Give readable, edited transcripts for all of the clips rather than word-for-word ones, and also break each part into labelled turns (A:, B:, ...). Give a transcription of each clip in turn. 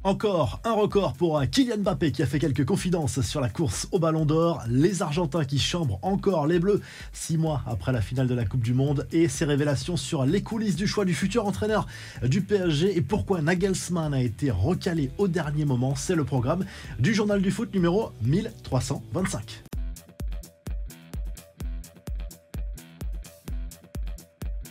A: Encore un record pour Kylian Mbappé qui a fait quelques confidences sur la course au Ballon d'Or. Les Argentins qui chambrent encore les Bleus 6 mois après la finale de la Coupe du Monde et ses révélations sur les coulisses du choix du futur entraîneur du PSG et pourquoi Nagelsmann a été recalé au dernier moment. C'est le programme du Journal du Foot numéro 1325.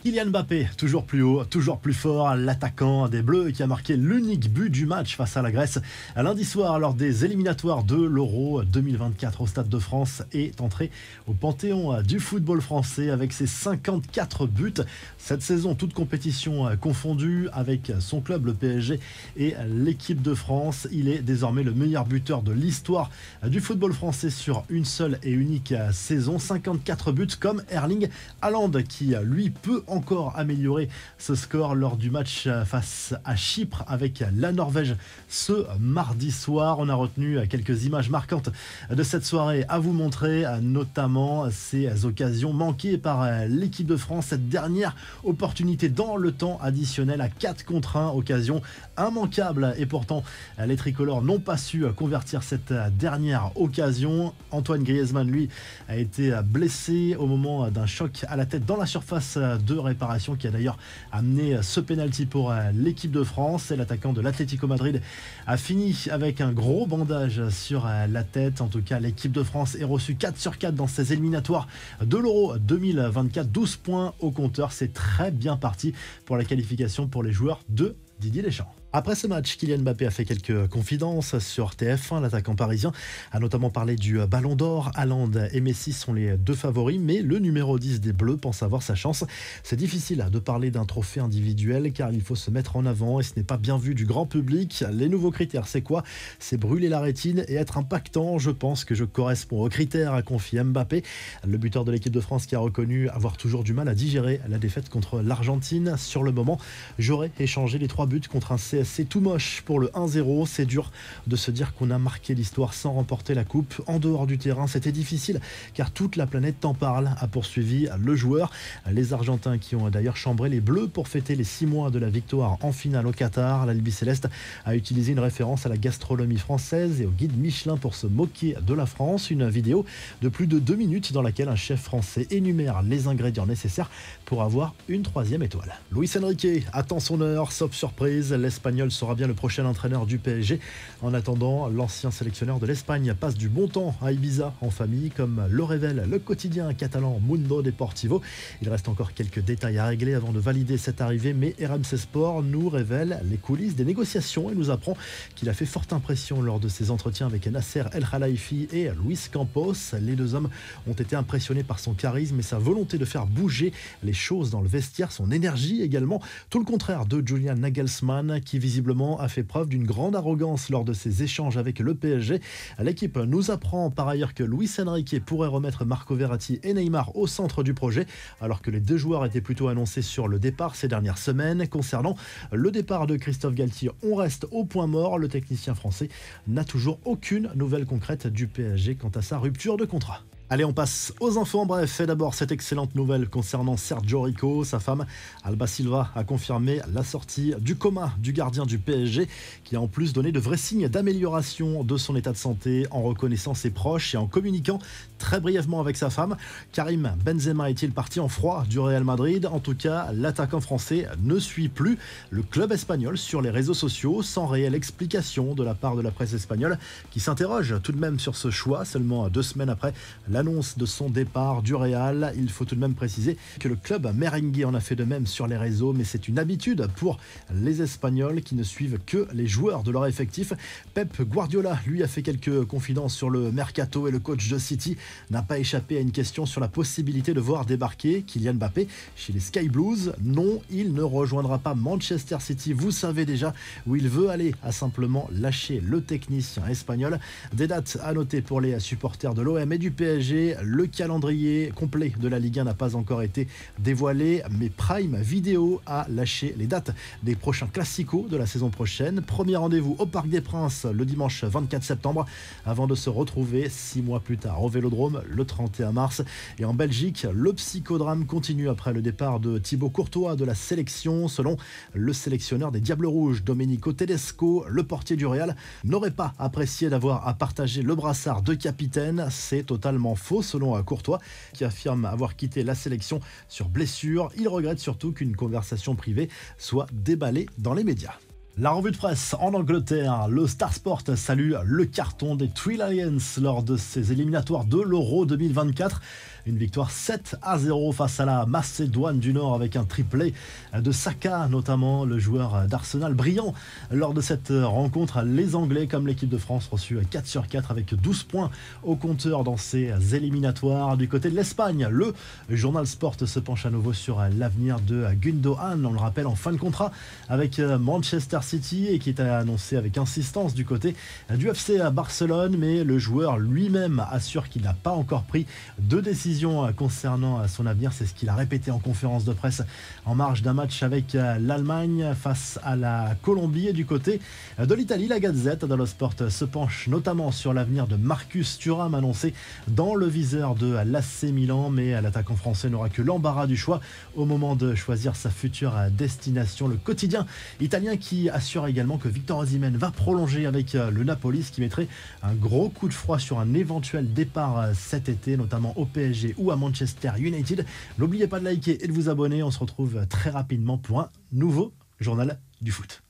A: Kylian Mbappé, toujours plus haut, toujours plus fort, l'attaquant des Bleus qui a marqué l'unique but du match face à la Grèce lundi soir lors des éliminatoires de l'Euro 2024 au Stade de France est entré au panthéon du football français avec ses 54 buts. Cette saison, toute compétition confondue avec son club, le PSG et l'équipe de France. Il est désormais le meilleur buteur de l'histoire du football français sur une seule et unique saison. 54 buts comme Erling Haaland qui, lui, peut encore améliorer ce score lors du match face à Chypre avec la Norvège ce mardi soir. On a retenu quelques images marquantes de cette soirée à vous montrer, notamment ces occasions manquées par l'équipe de France. Cette dernière opportunité dans le temps additionnel à 4 contre 1, occasion immanquable et pourtant les tricolores n'ont pas su convertir cette dernière occasion. Antoine Griezmann, lui, a été blessé au moment d'un choc à la tête dans la surface de réparation qui a d'ailleurs amené ce pénalty pour l'équipe de France. Et l'attaquant de l'Atlético Madrid a fini avec un gros bandage sur la tête. En tout cas, l'équipe de France est reçue 4 sur 4 dans ses éliminatoires de l'Euro 2024. 12 points au compteur, c'est très bien parti pour la qualification pour les joueurs de Didier Deschamps. Après ce match, Kylian Mbappé a fait quelques confidences sur TF1. L'attaquant parisien a notamment parlé du Ballon d'Or. Haaland et Messi sont les deux favoris, mais le numéro 10 des Bleus pense avoir sa chance. C'est difficile de parler d'un trophée individuel car il faut se mettre en avant et ce n'est pas bien vu du grand public. Les nouveaux critères, c'est quoi? C'est brûler la rétine et être impactant. Je pense que je corresponds aux critères, a confié Mbappé. Le buteur de l'équipe de France qui a reconnu avoir toujours du mal à digérer la défaite contre l'Argentine. Sur le moment, j'aurais échangé les 3 buts contre un CSC tout moche pour le 1-0. C'est dur de se dire qu'on a marqué l'histoire sans remporter la coupe. En dehors du terrain, c'était difficile car toute la planète t'en parle, a poursuivi le joueur. Les Argentins qui ont d'ailleurs chambré les Bleus pour fêter les 6 mois de la victoire en finale au Qatar. L'Albi Céleste a utilisé une référence à la gastronomie française et au guide Michelin pour se moquer de la France. Une vidéo de plus de 2 minutes dans laquelle un chef français énumère les ingrédients nécessaires pour avoir une 3e étoile. Luis Enrique attend son heure, sauf surprise, l'Espagnol sera bien le prochain entraîneur du PSG. En attendant, l'ancien sélectionneur de l'Espagne passe du bon temps à Ibiza en famille, comme le révèle le quotidien catalan Mundo Deportivo. Il reste encore quelques détails à régler avant de valider cette arrivée, mais RMC Sport nous révèle les coulisses des négociations et nous apprend qu'il a fait forte impression lors de ses entretiens avec Nasser El Khelaifi et Luis Campos. Les deux hommes ont été impressionnés par son charisme et sa volonté de faire bouger les choses dans le vestiaire, son énergie également. Tout le contraire de Julian Nagelsmann qui visiblement a fait preuve d'une grande arrogance lors de ses échanges avec le PSG. L'équipe nous apprend par ailleurs que Luis Enrique pourrait remettre Marco Verratti et Neymar au centre du projet, alors que les deux joueurs étaient plutôt annoncés sur le départ ces dernières semaines. Concernant le départ de Christophe Galtier, on reste au point mort. Le technicien français n'a toujours aucune nouvelle concrète du PSG quant à sa rupture de contrat. Allez, on passe aux infos en bref. Et d'abord, cette excellente nouvelle concernant Sergio Rico. Sa femme, Alba Silva, a confirmé la sortie du coma du gardien du PSG, qui a en plus donné de vrais signes d'amélioration de son état de santé en reconnaissant ses proches et en communiquant très brièvement avec sa femme. Karim Benzema est-il parti en froid du Real Madrid? En tout cas, l'attaquant français ne suit plus le club espagnol sur les réseaux sociaux, sans réelle explication de la part de la presse espagnole, qui s'interroge tout de même sur ce choix, seulement 2 semaines après l'annonce de son départ du Real. Il faut tout de même préciser que le club merengue en a fait de même sur les réseaux, mais c'est une habitude pour les Espagnols qui ne suivent que les joueurs de leur effectif. Pep Guardiola, lui, a fait quelques confidences sur le mercato et le coach de City n'a pas échappé à une question sur la possibilité de voir débarquer Kylian Mbappé chez les Sky Blues. Non, il ne rejoindra pas Manchester City. Vous savez déjà où il veut aller, a simplement lâché le technicien espagnol. Des dates à noter pour les supporters de l'OM et du PSG PSG. Le calendrier complet de la Ligue 1 n'a pas encore été dévoilé, mais Prime Video a lâché les dates des prochains classicos de la saison prochaine. Premier rendez-vous au Parc des Princes le dimanche 24 septembre, avant de se retrouver 6 mois plus tard au Vélodrome le 31 mars. Et en Belgique, le psychodrame continue après le départ de Thibaut Courtois de la sélection. Selon le sélectionneur des Diables Rouges, Domenico Tedesco, le portier du Real n'aurait pas apprécié d'avoir à partager le brassard de capitaine. C'est totalement faux selon Courtois, qui affirme avoir quitté la sélection sur blessure. Il regrette surtout qu'une conversation privée soit déballée dans les médias. La revue de presse en Angleterre, le Star Sport salue le carton des Three Lions lors de ses éliminatoires de l'Euro 2024. Une victoire 7-0 face à la Macédoine du Nord avec un triplé de Saka, notamment le joueur d'Arsenal brillant. Lors de cette rencontre, les Anglais comme l'équipe de France reçu 4/4 avec 12 points au compteur dans ces éliminatoires. Du côté de l'Espagne, le journal Sport se penche à nouveau sur l'avenir de Gundogan. On le rappelle, en fin de contrat avec Manchester City et qui est annoncé avec insistance du côté du FC Barcelone, mais le joueur lui-même assure qu'il n'a pas encore pris de décision concernant son avenir. C'est ce qu'il a répété en conférence de presse en marge d'un match avec l'Allemagne face à la Colombie. Et du côté de l'Italie, la Gazette dello Sport se penche notamment sur l'avenir de Marcus Thuram, annoncé dans le viseur de l'AC Milan, mais l'attaquant français n'aura que l'embarras du choix au moment de choisir sa future destination. Le quotidien italien qui assure également que Victor Osimhen va prolonger avec le Napoli, ce qui mettrait un gros coup de froid sur un éventuel départ cet été, notamment au PSG ou à Manchester United. N'oubliez pas de liker et de vous abonner. On se retrouve très rapidement pour un nouveau journal du foot.